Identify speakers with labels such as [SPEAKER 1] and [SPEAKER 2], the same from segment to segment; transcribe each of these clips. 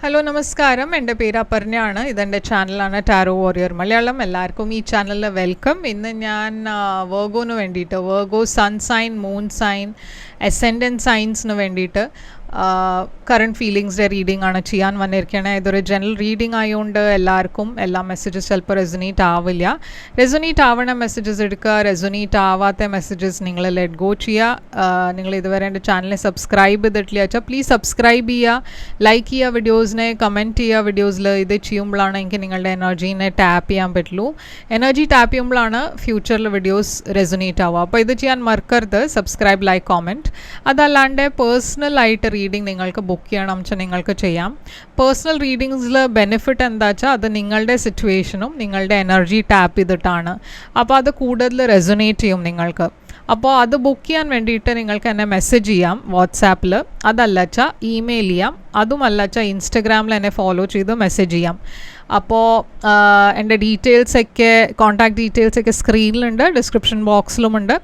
[SPEAKER 1] Hello നമസ്കാരം, എൻ്റെ പേര് അപർണയാണ്. ഇതെൻ്റെ ചാനലാണ് ടാരോ വാരിയർ മലയാളം. എല്ലാവർക്കും ഈ ചാനലിൽ വെൽക്കം. ഇന്ന് ഞാൻ വെർഗോന് വേണ്ടിയിട്ട്, Virgo sun sign, moon sign, ascendant സൈൻസിന് വേണ്ടിയിട്ട് കറണ്ട് ഫീലിങ്സിൻ്റെ റീഡിംഗ് ആണ് ചെയ്യാൻ വന്നിരിക്കണേ. ഇതൊരു ജനറൽ റീഡിംഗ് ആയതുകൊണ്ട് എല്ലാവർക്കും എല്ലാ മെസ്സേജസ് ചിലപ്പോൾ റെസൊനേറ്റ് ആവില്ല. റെസൊനേറ്റ് ആവണ മെസ്സേജസ് എടുക്കുക, റെസൊനേറ്റ് ആവാത്ത മെസ്സേജസ് നിങ്ങൾ ലെറ്റ് ഗോ ചെയ്യുക. നിങ്ങൾ ഇതുവരെ എൻ്റെ ചാനലിനെ സബ്സ്ക്രൈബ് ചെയ്തിട്ടില്ല വെച്ചാൽ പ്ലീസ് സബ്സ്ക്രൈബ് ചെയ്യുക, ലൈക്ക് ചെയ്യുക വീഡിയോസിനെ, കമൻറ്റ് ചെയ്യുക വീഡിയോസിൽ. ഇത് ചെയ്യുമ്പോഴാണ് എനിക്ക് നിങ്ങളുടെ എനർജീനെ ടാപ്പ് ചെയ്യാൻ പറ്റുള്ളൂ. എനർജി ടാപ്പ് ചെയ്യുമ്പോഴാണ് ഫ്യൂച്ചറിൽ വീഡിയോസ് റെസൊനേറ്റ് ആവുക. അപ്പോൾ ഇത് ചെയ്യാൻ മറക്കരുത്, സബ്സ്ക്രൈബ്, ലൈക്ക്, കോമെൻറ്റ്. അതല്ലാണ്ട് പേഴ്സണലായിട്ട് റീഡിംഗ് നിങ്ങൾക്ക് ബുക്ക് ചെയ്യണം വെച്ചാൽ നിങ്ങൾക്ക് ചെയ്യാം. പേഴ്സണൽ റീഡിങ്സിൽ ബെനിഫിറ്റ് എന്താ വെച്ചാൽ അത് നിങ്ങളുടെ സിറ്റുവേഷനും നിങ്ങളുടെ എനർജി ടാപ്പ് ചെയ്തിട്ടാണ്. അപ്പോൾ അത് കൂടുതൽ റെസൊനേറ്റ് ചെയ്യും നിങ്ങൾക്ക്. അപ്പോൾ അത് ബുക്ക് ചെയ്യാൻ വേണ്ടിയിട്ട് നിങ്ങൾക്ക് എന്നെ മെസ്സേജ് ചെയ്യാം വാട്സാപ്പിൽ, അതല്ല വെച്ചാൽ ഇമെയിൽ ചെയ്യാം, അതുമല്ല വെച്ചാൽ ഇൻസ്റ്റഗ്രാമിൽ എന്നെ ഫോളോ ചെയ്ത് മെസ്സേജ് ചെയ്യാം. അപ്പോൾ എൻ്റെ ഡീറ്റെയിൽസൊക്കെ, കോൺടാക്ട് ഡീറ്റെയിൽസൊക്കെ സ്ക്രീനിലുണ്ട്, ഡിസ്ക്രിപ്ഷൻ ബോക്സിലുമുണ്ട്.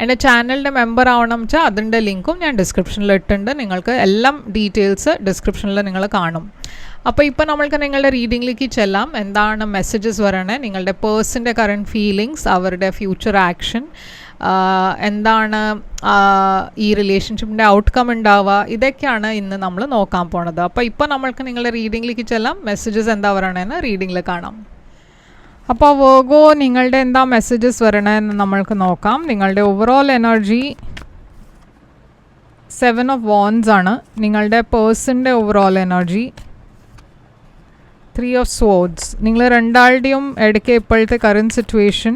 [SPEAKER 1] എൻ്റെ ചാനലിൻ്റെ മെമ്പർ ആവണം വെച്ചാൽ അതിൻ്റെ ലിങ്കും ഞാൻ ഡിസ്ക്രിപ്ഷനിൽ ഇട്ടിട്ടുണ്ട്. നിങ്ങൾക്ക് എല്ലാം ഡീറ്റെയിൽസ് ഡിസ്ക്രിപ്ഷനിൽ നിങ്ങൾ കാണും. അപ്പോൾ ഇപ്പോൾ നമ്മൾക്ക് നിങ്ങളുടെ റീഡിങ്ങിലേക്ക് ചെല്ലാം. എന്താണ് മെസ്സേജസ് വരണേ, നിങ്ങളുടെ പേഴ്സൻ്റെ കറണ്ട് ഫീലിങ്സ്, അവരുടെ ഫ്യൂച്ചർ ആക്ഷൻ, എന്താണ് ഈ റിലേഷൻഷിപ്പിൻ്റെ ഔട്ട്കം ഉണ്ടാവുക, ഇതൊക്കെയാണ് ഇന്ന് നമ്മൾ നോക്കാൻ പോണത്. അപ്പോൾ ഇപ്പോൾ നമ്മൾക്ക് നിങ്ങളുടെ റീഡിങ്ങിലേക്ക് ചെല്ലാം. മെസ്സേജസ് എന്താ പറയണതെന്ന് റീഡിങ്ങിൽ കാണാം. അപ്പോൾ വെർഗോ നിങ്ങളുടെ എന്താ മെസ്സേജസ് വരണതെന്ന് നമ്മൾക്ക് നോക്കാം. നിങ്ങളുടെ ഓവറോൾ എനർജി 7 of Wands ആണ്. നിങ്ങളുടെ പേഴ്സൻ്റെ ഓവറോൾ എനർജി 3 of Swords. നിങ്ങൾ രണ്ടാളുടെയും ഇടയ്ക്ക് ഇപ്പോഴത്തെ കറണ്ട് സിറ്റുവേഷൻ,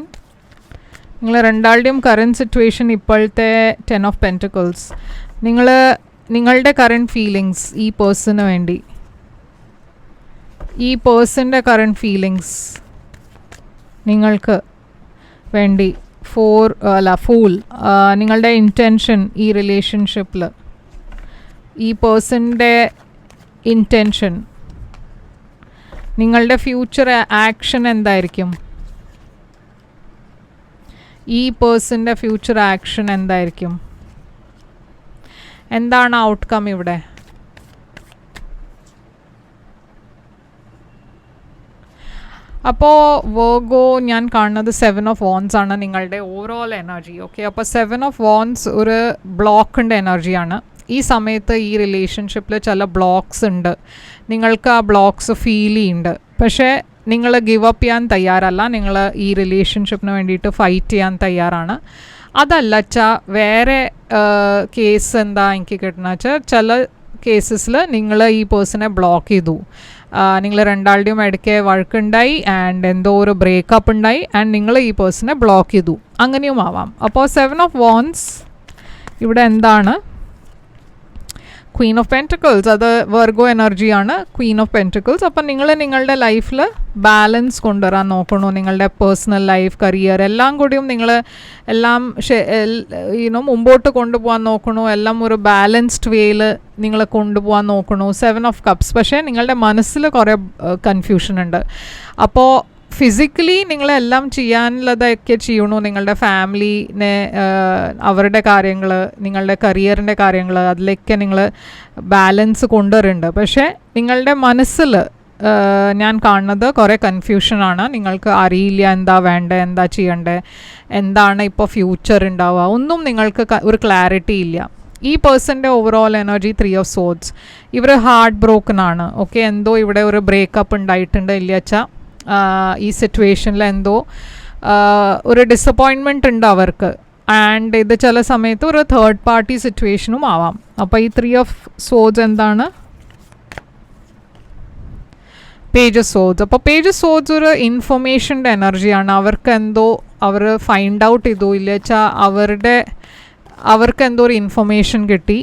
[SPEAKER 1] ഇപ്പോഴത്തെ 10 of Pentacles. നിങ്ങളുടെ കറണ്ട് ഫീലിങ്സ് ഈ പേഴ്സണിന് വേണ്ടി, ഈ പേഴ്സൻ്റെ കറണ്ട് ഫീലിങ്സ് നിങ്ങൾക്ക് വേണ്ടി ഫൂൾ. നിങ്ങളുടെ ഇൻറ്റൻഷൻ ഈ റിലേഷൻഷിപ്പിൽ, ഈ പേഴ്സൻ്റെ ഇൻറ്റൻഷൻ, നിങ്ങളുടെ ഫ്യൂച്ചർ ആക്ഷൻ എന്തായിരിക്കും, ഈ പേഴ്സൻ്റെ ഫ്യൂച്ചർ ആക്ഷൻ എന്തായിരിക്കും, എന്താണ് ഔട്ട്കം ഇവിടെ. അപ്പോൾ വെർഗോ ഞാൻ കാണുന്നത് 7 of Wands ആണ് നിങ്ങളുടെ ഓവറോൾ എനർജി. ഓക്കെ, അപ്പോൾ 7 of Wands ഒരു ബ്ലോക്കിൻ്റെ എനർജിയാണ്. ഈ സമയത്ത് ഈ റിലേഷൻഷിപ്പിൽ ചില ബ്ലോക്സ് ഉണ്ട്, നിങ്ങൾക്ക് ആ ബ്ലോക്സ് ഫീൽ ചെയ്യുന്നുണ്ട്. പക്ഷേ നിങ്ങൾ ഗിവ് അപ്പ് ചെയ്യാൻ തയ്യാറല്ല, നിങ്ങൾ ഈ റിലേഷൻഷിപ്പിന് വേണ്ടിയിട്ട് ഫൈറ്റ് ചെയ്യാൻ തയ്യാറാണ്. അതല്ല വെച്ചാൽ വേറെ കേസ് എന്താ എനിക്ക് കിട്ടണമെന്ന് വെച്ചാൽ, ചില കേസസിൽ നിങ്ങൾ ഈ പേഴ്സണെ ബ്ലോക്ക് ചെയ്തു, നിങ്ങൾ രണ്ടാളുടെയും ഇടയ്ക്ക് വഴക്കുണ്ടായി ആൻഡ് എന്തോ ഒരു ബ്രേക്കപ്പ് ഉണ്ടായി ആൻഡ് നിങ്ങൾ ഈ പേഴ്സണെ ബ്ലോക്ക് ചെയ്തു, അങ്ങനെയും ആവാം. അപ്പോൾ 7 of Wands ഇവിടെ എന്താണ്, ക്വീൻ ഓഫ് പെൻറ്റക്കിൾസ്. അത് വെർഗോ എനർജിയാണ്, ക്വീൻ ഓഫ് പെൻറ്റക്കിൾസ്. അപ്പം നിങ്ങൾ നിങ്ങളുടെ ലൈഫിൽ ബാലൻസ് കൊണ്ടുവരാൻ നോക്കണു. നിങ്ങളുടെ പേഴ്സണൽ ലൈഫ്, കരിയർ എല്ലാം കൂടിയും നിങ്ങൾ എല്ലാം മുമ്പോട്ട് കൊണ്ടുപോകാൻ നോക്കണു. എല്ലാം ഒരു ബാലൻസ്ഡ് വേയിൽ നിങ്ങൾ കൊണ്ടുപോകാൻ നോക്കണു. 7 of Cups. പക്ഷേ നിങ്ങളുടെ മനസ്സിൽ കുറേ കൺഫ്യൂഷൻ ഉണ്ട്. അപ്പോൾ ഫിസിക്കലി നിങ്ങളെല്ലാം ചെയ്യാനുള്ളതൊക്കെ ചെയ്യണു. നിങ്ങളുടെ ഫാമിലിനെ, അവരുടെ കാര്യങ്ങൾ, നിങ്ങളുടെ കരിയറിൻ്റെ കാര്യങ്ങൾ, അതിലൊക്കെ നിങ്ങൾ ബാലൻസ് കൊണ്ടുവരുന്നുണ്ട്. പക്ഷേ നിങ്ങളുടെ മനസ്സിൽ ഞാൻ കാണുന്നത് കുറേ കൺഫ്യൂഷനാണ്. നിങ്ങൾക്ക് അറിയില്ല എന്താ വേണ്ടത്, എന്താ ചെയ്യേണ്ടത്, എന്താണ് ഇപ്പോൾ ഫ്യൂച്ചർ ഉണ്ടാവുക, ഒന്നും നിങ്ങൾക്ക് ഒരു ക്ലാരിറ്റി ഇല്ല. ഈ പേഴ്സൻ്റെ ഓവറോൾ എനർജി 3 of Swords. ഇവർ ഹാർട്ട് ബ്രോക്കൺ ആണ്. ഓക്കെ, എന്തോ ഇവിടെ ഒരു ബ്രേക്കപ്പ് ഉണ്ടായിട്ടുണ്ട്, ഇല്ല വെച്ചാൽ ഈ സിറ്റുവേഷനിൽ എന്തോ ഒരു ഡിസപ്പോയിൻമെൻറ്റ് ഉണ്ട് അവർക്ക്. ആൻഡ് ഇത് ചില സമയത്ത് ഒരു തേർഡ് പാർട്ടി സിറ്റുവേഷനും ആവാം. അപ്പോൾ ഈ 3 of Swords എന്താണ്, പേജ് ഓഫ് സോഡ്സ്. അപ്പോൾ പേജ് ഓഫ് സോഡ്സ് ഒരു ഇൻഫർമേഷൻ്റെ എനർജിയാണ്. അവർക്ക് എന്തോ അവർ ഫൈൻഡ് ഔട്ട് ചെയ്തു, ഇല്ല വെച്ചാൽ അവർക്ക് എന്തോ ഒരു ഇൻഫർമേഷൻ കിട്ടി.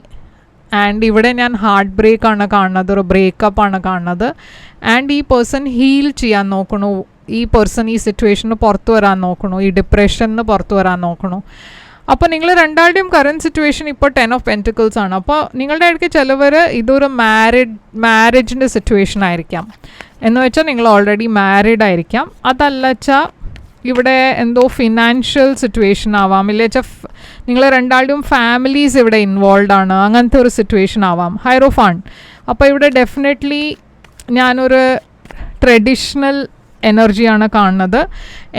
[SPEAKER 1] ആൻഡ് ഇവിടെ ഞാൻ ഹാർട്ട് ബ്രേക്കാണ് കാണുന്നത്, ഒരു ബ്രേക്കപ്പാണ് കാണുന്നത്. ആൻഡ് ഈ പേഴ്സൺ ഹീൽ ചെയ്യാൻ നോക്കണു, ഈ പേഴ്സൺ ഈ സിറ്റുവേഷന് പുറത്തു വരാൻ നോക്കണു, ഈ ഡിപ്രഷന് പുറത്തു വരാൻ നോക്കണു. അപ്പോൾ നിങ്ങൾ രണ്ടാളുടെയും കറണ്ട് സിറ്റുവേഷൻ ഇപ്പോൾ 10 of Pentacles ആണ്. അപ്പോൾ നിങ്ങളുടെ ഇടയ്ക്ക് ചിലവർ ഇതൊരു മാരേജിൻ്റെ സിറ്റുവേഷൻ ആയിരിക്കാം, എന്ന് വെച്ചാൽ നിങ്ങൾ ഓൾറെഡി മാരീഡ് ആയിരിക്കാം. അതല്ല വെച്ചാൽ ഇവിടെ എന്തോ ഫിനാൻഷ്യൽ സിറ്റുവേഷൻ ആവാം, ഇല്ല വെച്ചാൽ നിങ്ങൾ രണ്ടാളുടെയും ഫാമിലീസ് ഇവിടെ ഇൻവോൾവ് ആണ്, അങ്ങനത്തെ ഒരു സിറ്റുവേഷൻ ആവാം. ഹൈറോഫാണ്ട്. അപ്പോൾ ഇവിടെ ഡെഫിനറ്റ്ലി ഞാനൊരു ട്രഡീഷണൽ എനർജിയാണ് കാണുന്നത്.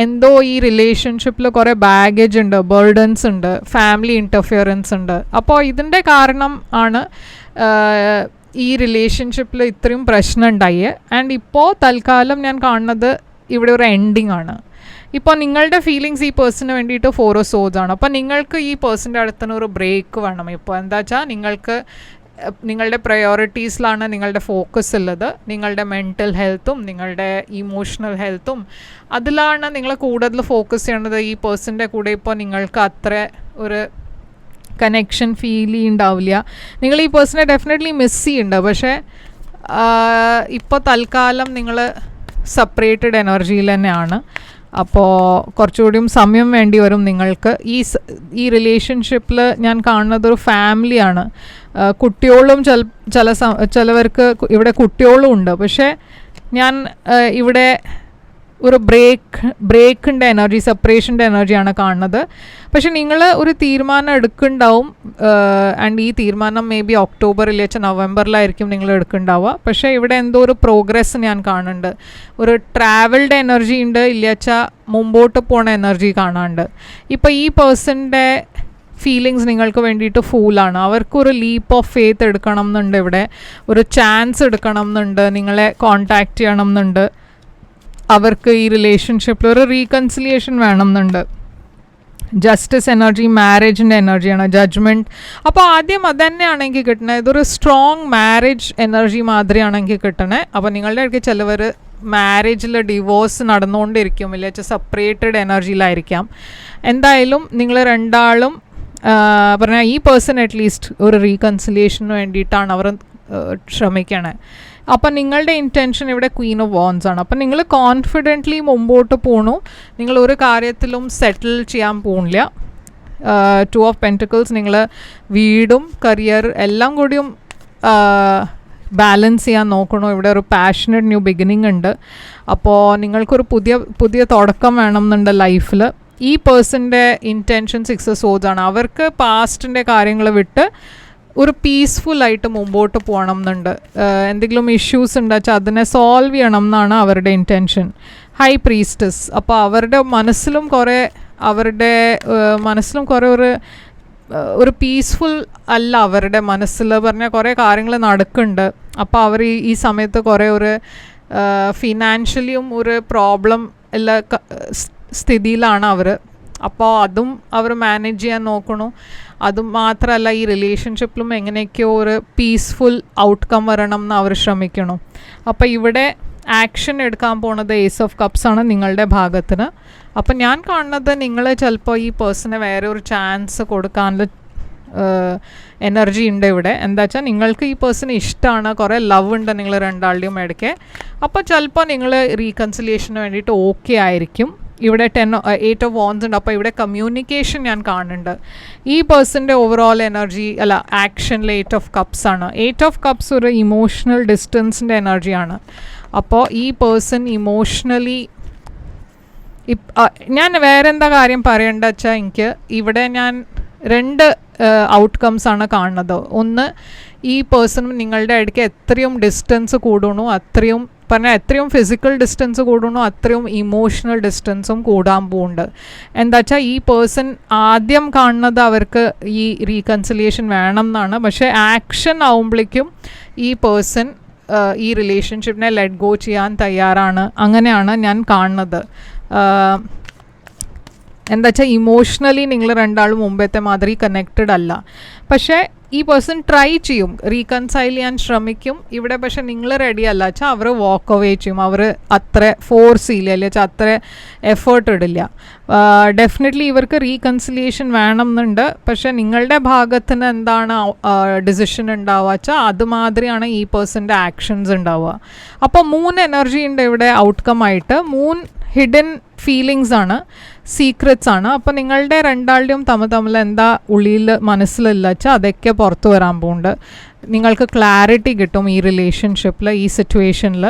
[SPEAKER 1] എന്തോ ഈ റിലേഷൻഷിപ്പിൽ കുറേ ബാഗേജ് ഉണ്ട്, ബേർഡൻസ് ഉണ്ട്, ഫാമിലി ഇൻ്റർഫിയറൻസ് ഉണ്ട്. അപ്പോൾ ഇതിൻ്റെ കാരണം ആണ് ഈ റിലേഷൻഷിപ്പിൽ ഇത്രയും പ്രശ്നം ഉണ്ടായി. ആൻഡ് ഇപ്പോൾ തൽക്കാലം ഞാൻ കാണുന്നത് ഇവിടെ ഒരു എൻഡിങ് ആണ്. ഇപ്പോൾ നിങ്ങളുടെ ഫീലിങ്സ് ഈ പേഴ്സണിന് വേണ്ടിയിട്ട് 4 of Swords ആണ്. അപ്പോൾ നിങ്ങൾക്ക് ഈ പേഴ്സൻ്റെ അടുത്തുനിന്ന് ഒരു ബ്രേക്ക് വേണം. ഇപ്പോൾ എന്താ വെച്ചാൽ നിങ്ങൾക്ക് നിങ്ങളുടെ പ്രയോറിറ്റീസിലാണ് നിങ്ങളുടെ ഫോക്കസ് ഉള്ളത്. നിങ്ങളുടെ മെൻ്റൽ ഹെൽത്തും നിങ്ങളുടെ ഇമോഷണൽ ഹെൽത്തും അതിലാണ് നിങ്ങൾ കൂടുതൽ ഫോക്കസ് ചെയ്യേണ്ടത്. ഈ പേഴ്സൻ്റെ കൂടെ ഇപ്പോൾ നിങ്ങൾക്ക് അത്ര ഒരു കണക്ഷൻ ഫീൽ ചെയ്യുന്നുണ്ടാവില്ല. നിങ്ങൾ ഈ പേഴ്സണെ ഡെഫിനറ്റ്ലി മിസ് ചെയ്യുന്നുണ്ട്. പക്ഷേ ഇപ്പോൾ തൽക്കാലം നിങ്ങൾ സെപ്പറേറ്റഡ് എനർജിയിൽ തന്നെയാണ്. അപ്പോൾ കുറച്ചുകൂടിയും സമയം വേണ്ടി വരും നിങ്ങൾക്ക്. ഈ റിലേഷൻഷിപ്പിൽ ഞാൻ കാണുന്നത് ഒരു ഫാമിലിയാണ്. കുട്ടികളും ചിലവർക്ക് ഇവിടെ കുട്ടികളും ഉണ്ട്. പക്ഷേ ഞാൻ ഇവിടെ ഒരു ബ്രേക്കിൻ്റെ എനർജി, സെപ്പറേഷൻ്റെ എനർജിയാണ് കാണുന്നത്. പക്ഷെ നിങ്ങൾ ഒരു തീരുമാനം എടുക്കുന്നുണ്ടാവും. ആൻഡ് ഈ തീരുമാനം മേ ബി ഒക്ടോബറിൽ വെച്ചാൽ നവംബറിലായിരിക്കും നിങ്ങൾ എടുക്കുന്നുണ്ടാവുക. പക്ഷേ ഇവിടെ എന്തോ ഒരു പ്രോഗ്രസ് ഞാൻ കാണുന്നുണ്ട്. ഒരു ട്രാവൽഡ് എനർജി ഉണ്ട്, ഇല്ലാച്ചാൽ മുമ്പോട്ട് പോണ എനർജി കാണാനുണ്ട്. ഇപ്പോൾ ഈ പേഴ്സൻ്റെ ഫീലിങ്സ് നിങ്ങൾക്ക് വേണ്ടിയിട്ട് ഫൂളാണ്. അവർക്കൊരു ലീപ്പ് ഓഫ് ഫെയ്ത്ത് എടുക്കണം എന്നുണ്ട്. ഇവിടെ ഒരു ചാൻസ് എടുക്കണം എന്നുണ്ട്. നിങ്ങളെ കോണ്ടാക്റ്റ് ചെയ്യണം എന്നുണ്ട്. അവർക്ക് ഈ റിലേഷൻഷിപ്പിൽ ഒരു റീകൺസിലിയേഷൻ വേണം എന്നുണ്ട്. ജസ്റ്റിസ് എനർജി, മാരേജിൻ്റെ എനർജിയാണ്, ജഡ്ജ്മെൻറ്റ്. അപ്പോൾ ആദ്യം അത് തന്നെയാണെങ്കിൽ കിട്ടണേ. ഇതൊരു സ്ട്രോങ് മാരേജ് എനർജി മാതിരിയാണെങ്കിൽ കിട്ടണേ. അപ്പോൾ നിങ്ങളുടെ ഇടയ്ക്ക് ചിലവർ മാരേജിൽ ഡിവോഴ്സ് നടന്നുകൊണ്ടിരിക്കും, ഇല്ലെങ്കിൽ സെപ്പറേറ്റഡ് എനർജിയിലായിരിക്കാം. എന്തായാലും നിങ്ങൾ രണ്ടാളും പറഞ്ഞാൽ ഈ പേഴ്സൺ അറ്റ്ലീസ്റ്റ് ഒരു റീകൺസിലിയേഷന് വേണ്ടിയിട്ടാണ് അവർ ശ്രമിക്കണേ. അപ്പം നിങ്ങളുടെ ഇൻറ്റൻഷൻ ഇവിടെ ക്വീൻ ഓഫ് വാൻഡ്സ് ആണ്. അപ്പം നിങ്ങൾ കോൺഫിഡൻ്റ്ലി മുമ്പോട്ട് പോകണു. നിങ്ങൾ ഒരു കാര്യത്തിലും സെറ്റിൽ ചെയ്യാൻ പോകുന്നില്ല. 2 of Pentacles, നിങ്ങൾ വീടും കരിയർ എല്ലാം കൂടിയും ബാലൻസ് ചെയ്യാൻ നോക്കണു. ഇവിടെ ഒരു പാഷനറ്റ് ന്യൂ ബിഗിനിങ് ഉണ്ട്. അപ്പോൾ നിങ്ങൾക്കൊരു പുതിയ തുടക്കം വേണം എന്നുണ്ട് ലൈഫിൽ. ഈ പേഴ്സൻ്റെ ഇൻറ്റൻഷൻ 6 of Swords ആണ്. അവർക്ക് പാസ്റ്റിൻ്റെ കാര്യങ്ങൾ വിട്ട് ഒരു പീസ്ഫുള്ളായിട്ട് മുമ്പോട്ട് പോകണം എന്നുണ്ട്. എന്തെങ്കിലും ഇഷ്യൂസ് ഉണ്ടാച്ചാൽ അതിനെ സോൾവ് ചെയ്യണം എന്നാണ് അവരുടെ ഇൻറ്റൻഷൻ. High priestess. അപ്പോൾ അവരുടെ മനസ്സിലും കുറേ ഒരു പീസ്ഫുൾ അല്ല അവരുടെ മനസ്സിൽ. പറഞ്ഞാൽ കുറേ കാര്യങ്ങൾ നടക്കുന്നുണ്ട്. അപ്പോൾ അവർ ഈ സമയത്ത് കുറേ ഒരു ഫിനാൻഷ്യലിയും ഒരു പ്രോബ്ലം ഉള്ള സ്ഥിതിയിലാണ് അവർ. അപ്പോൾ അതും അവർ മാനേജ് ചെയ്യാൻ നോക്കണു. അതും മാത്രമല്ല ഈ റിലേഷൻഷിപ്പിലും എങ്ങനെയൊക്കെയോ ഒരു പീസ്ഫുൾ ഔട്ട്കം വരണം എന്ന് അവർ ശ്രമിക്കണം. അപ്പോൾ ഇവിടെ ആക്ഷൻ എടുക്കാൻ പോണത് Ace of Cups ആണ് നിങ്ങളുടെ ഭാഗത്തിന്. അപ്പം ഞാൻ കാണുന്നത് നിങ്ങൾ ചിലപ്പോൾ ഈ പേഴ്സണെ വേറെ ഒരു ചാൻസ് കൊടുക്കാനുള്ള എനർജി ഉണ്ട് ഇവിടെ. എന്താ വെച്ചാൽ നിങ്ങൾക്ക് ഈ പേഴ്സൺ ഇഷ്ടമാണ്, കുറേ ലവ് ഉണ്ട് നിങ്ങൾ രണ്ടാളുടെയും ഇടയ്ക്ക്. അപ്പോൾ ചിലപ്പോൾ നിങ്ങൾ റീകൺസിലിയേഷന് വേണ്ടിയിട്ട് ഓക്കെ ആയിരിക്കും. ഇവിടെ 8 of Wands ഉണ്ട്. അപ്പോൾ ഇവിടെ കമ്മ്യൂണിക്കേഷൻ ഞാൻ കാണുന്നുണ്ട്. ഈ പേഴ്സൻ്റെ ഓവറോൾ എനർജി ആക്ഷനിൽ 8 of Cups ആണ്. 8 of Cups ഒരു ഇമോഷണൽ ഡിസ്റ്റൻസിൻ്റെ എനർജിയാണ്. അപ്പോൾ ഈ പേഴ്സൺ ഇമോഷണലി ഞാൻ വേറെ എന്താ കാര്യം പറയേണ്ടത് വെച്ചാൽ എനിക്ക് ഇവിടെ ഞാൻ 2 ഔട്ട്കംസ് ആണ് കാണുന്നത്. ഒന്ന്, ഈ പേഴ്സണും നിങ്ങളുടെ ഇടയ്ക്ക് എത്രയും ഡിസ്റ്റൻസ് കൂടണു, എത്രയും ഫിസിക്കൽ ഡിസ്റ്റൻസ് കൂടണോ അത്രയും ഇമോഷണൽ ഡിസ്റ്റൻസും കൂടാൻ പോകുന്നുണ്ട്. എന്താ വെച്ചാൽ ഈ പേഴ്സൺ ആദ്യം കാണുന്നത് അവർക്ക് ഈ റീകൺസിലിയേഷൻ വേണം എന്നാണ്. പക്ഷേ ആക്ഷൻ ആവുമ്പോഴേക്കും ഈ പേഴ്സൺ ഈ റിലേഷൻഷിപ്പിനെ ലെറ്റ് ഗോ ചെയ്യാൻ തയ്യാറാണ്. അങ്ങനെയാണ് ഞാൻ കാണുന്നത്. എന്താ വെച്ചാൽ ഇമോഷണലി നിങ്ങൾ രണ്ടാളും മുമ്പത്തെ മാതിരി കണക്റ്റഡ് അല്ല. പക്ഷേ ഈ പേഴ്സൺ ട്രൈ ചെയ്യും, റീകൺസൈൽ ചെയ്യാൻ ശ്രമിക്കും ഇവിടെ. പക്ഷെ നിങ്ങൾ റെഡി അല്ല വെച്ചാൽ അവർ വാക്ക് അവേ ചെയ്യും. അവർ അത്ര ഫോഴ്സ് ചെയ്യില്ല, അല്ല വെച്ചാൽ അത്ര എഫേർട്ട് ഇടില്ല. ഡെഫിനറ്റ്ലി ഇവർക്ക് റീകൺസിലിയേഷൻ വേണം എന്നുണ്ട്. പക്ഷെ നിങ്ങളുടെ ഭാഗത്തിന് എന്താണ് ഡിസിഷൻ ഉണ്ടാവുക വെച്ചാൽ അതുമാതിരിയാണ് ഈ പേഴ്സൻ്റെ ആക്ഷൻസ് ഉണ്ടാവുക. അപ്പോൾ 3 എനർജി ഉണ്ട് ഇവിടെ ഔട്ട്കം ആയിട്ട്. 3 ഹിഡൻ ഫീലിങ്സ് ആണ്, സീക്രറ്റ്സ് ആണ്. അപ്പോൾ നിങ്ങളുടെ രണ്ടാളുടെയും തമ്മിൽ എന്താ ഉള്ളിൽ മനസ്സിലില്ല വെച്ചാൽ അതൊക്കെ പുറത്തു വരാൻ പോകുന്നുണ്ട്. നിങ്ങൾക്ക് ക്ലാരിറ്റി കിട്ടും ഈ റിലേഷൻഷിപ്പിൽ, ഈ സിറ്റുവേഷനിൽ.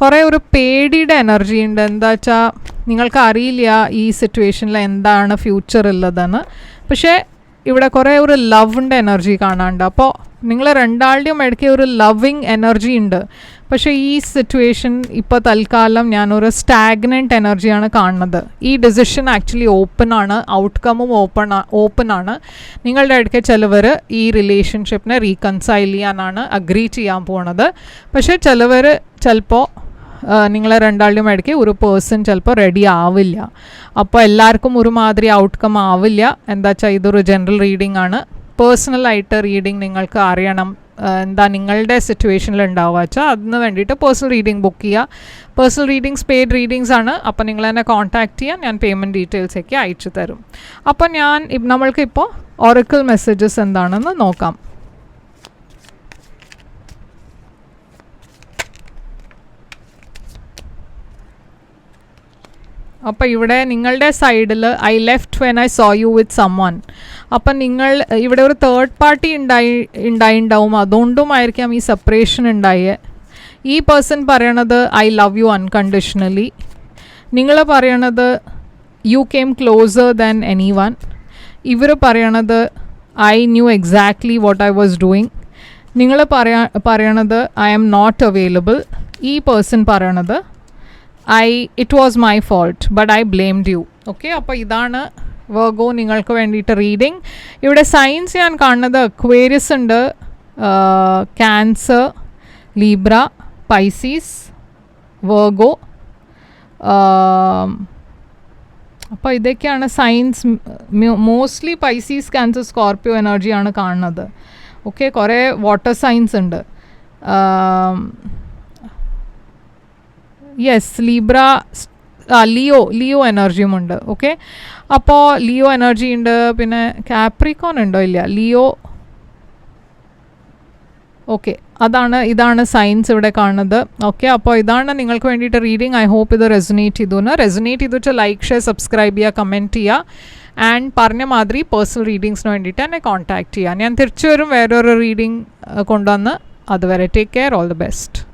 [SPEAKER 1] കുറേ ഒരു പേടിയുടെ എനർജി ഉണ്ട്. എന്താ വെച്ചാൽ നിങ്ങൾക്ക് അറിയില്ല ഈ സിറ്റുവേഷനിൽ എന്താണ് ഫ്യൂച്ചർ ഉള്ളതെന്ന്. പക്ഷേ ഇവിടെ കുറേ ഒരു ലവിൻ്റെ എനർജി കാണാനുണ്ട്. അപ്പോൾ നിങ്ങൾ രണ്ടാളുടെയും ഇടയ്ക്ക് ഒരു ലവിങ് എനർജി ഉണ്ട്. പക്ഷേ ഈ സിറ്റുവേഷൻ ഇപ്പോൾ തൽക്കാലം ഞാനൊരു സ്റ്റാഗ്നൻറ്റ് എനർജിയാണ് കാണുന്നത്. ഈ ഡിസിഷൻ ആക്ച്വലി ഓപ്പൺ ആണ്, ഔട്ട്കമ്മും ഓപ്പൺ ആണ്. നിങ്ങളുടെ ഇടയ്ക്ക് ചിലവർ ഈ റിലേഷൻഷിപ്പിനെ റീകൺസൈൽ ചെയ്യാനാണ് അഗ്രി ചെയ്യാൻ പോണത്. പക്ഷേ ചിലവർ ചിലപ്പോൾ നിങ്ങളെ രണ്ടാളുടെയും ഇടയ്ക്ക് ഒരു പേഴ്സൺ ചിലപ്പോൾ റെഡി ആവില്ല. അപ്പോൾ എല്ലാവർക്കും ഒരുമാതിരി ഔട്ട്കം ആവില്ല. എന്താ വെച്ചാൽ ഇതൊരു ജനറൽ റീഡിംഗ് ആണ്. പേഴ്സണലായിട്ട് റീഡിംഗ് നിങ്ങൾക്ക് അറിയണം എന്താ നിങ്ങളുടെ സിറ്റുവേഷനിൽ ഉണ്ടാവുക വെച്ചാൽ അതിന് വേണ്ടിയിട്ട് പേഴ്സണൽ റീഡിംഗ് ബുക്ക് ചെയ്യുക. പേഴ്സണൽ റീഡിങ്സ് പെയ്ഡ് റീഡിങ്സ് ആണ്. അപ്പോൾ നിങ്ങൾ എന്നെ കോൺടാക്റ്റ് ചെയ്യാൻ ഞാൻ പേയ്മെൻറ്റ് ഡീറ്റെയിൽസൊക്കെ അയച്ചു തരും. അപ്പോൾ നമ്മൾക്കിപ്പോൾ ഒറക്കിൾ മെസ്സേജസ് എന്താണെന്ന് നോക്കാം. അപ്പോൾ ഇവിടെ നിങ്ങളുടെ സൈഡിൽ I left when I saw you with summon. അപ്പം നിങ്ങൾ ഇവിടെ ഒരു തേർഡ് പാർട്ടി ഉണ്ടാവും. അതുകൊണ്ടുമായിരിക്കാം ഈ സെപ്പറേഷൻ ഉണ്ടായേ. ഈ പേഴ്സൺ പറയണത് ഐ ലവ് യു അൺകണ്ടീഷണലി. നിങ്ങൾ പറയണത് you came closer than anyone. ഇവർ പറയണത് I knew exactly what I was doing. നിങ്ങൾ പറയണത് ഐ ആം നോട്ട് അവൈലബിൾ. ഈ പേഴ്സൺ പറയണത് it was my fault but I blamed you. Okay, അപ്പോൾ ഇതാണ് വെർഗോ നിങ്ങൾക്ക് വേണ്ടിയിട്ട് റീഡിങ്. ഇവിടെ സൈൻസ് ഞാൻ കാണുന്നത് അക്വേരിയസ് ഉണ്ട്, ക്യാൻസർ, ലീബ്ര, പൈസീസ്, വെർഗോ. അപ്പോൾ ഇതൊക്കെയാണ് signs. Mostly Pisces, Cancer, Scorpio എനർജിയാണ് കാണുന്നത്. ഓക്കെ, കുറേ വാട്ടർ സൈൻസ് ഉണ്ട്. യെസ്, ലീബ്ര, ലിയോ എനർജിയും ഉണ്ട്. ഓക്കെ, അപ്പോൾ ലിയോ എനർജി ഉണ്ട്. പിന്നെ കാപ്രിക്കോൺ ഉണ്ടോ? ഇല്ല, ലിയോ. ഓക്കെ, ഇതാണ് സൈൻസ് ഇവിടെ കാണുന്നത്. ഓക്കെ, അപ്പോൾ ഇതാണ് നിങ്ങൾക്ക് വേണ്ടിയിട്ട് റീഡിങ്. ഐ ഹോപ്പ് ഇത് റെസൊനേറ്റ് ചെയ്തിട്ട് ലൈക്ക്, ഷെയർ, സബ്സ്ക്രൈബ് ചെയ്യുക, കമൻറ്റ് ചെയ്യുക. ആൻഡ് പറഞ്ഞ മാതിരി പേഴ്സണൽ റീഡിങ്സിന് വേണ്ടിയിട്ട് എന്നെ കോൺടാക്റ്റ് ചെയ്യുക. ഞാൻ തിരിച്ചു വരും വേറൊരു റീഡിങ് കൊണ്ടുവന്ന്. അതുവരെ take care, all the best.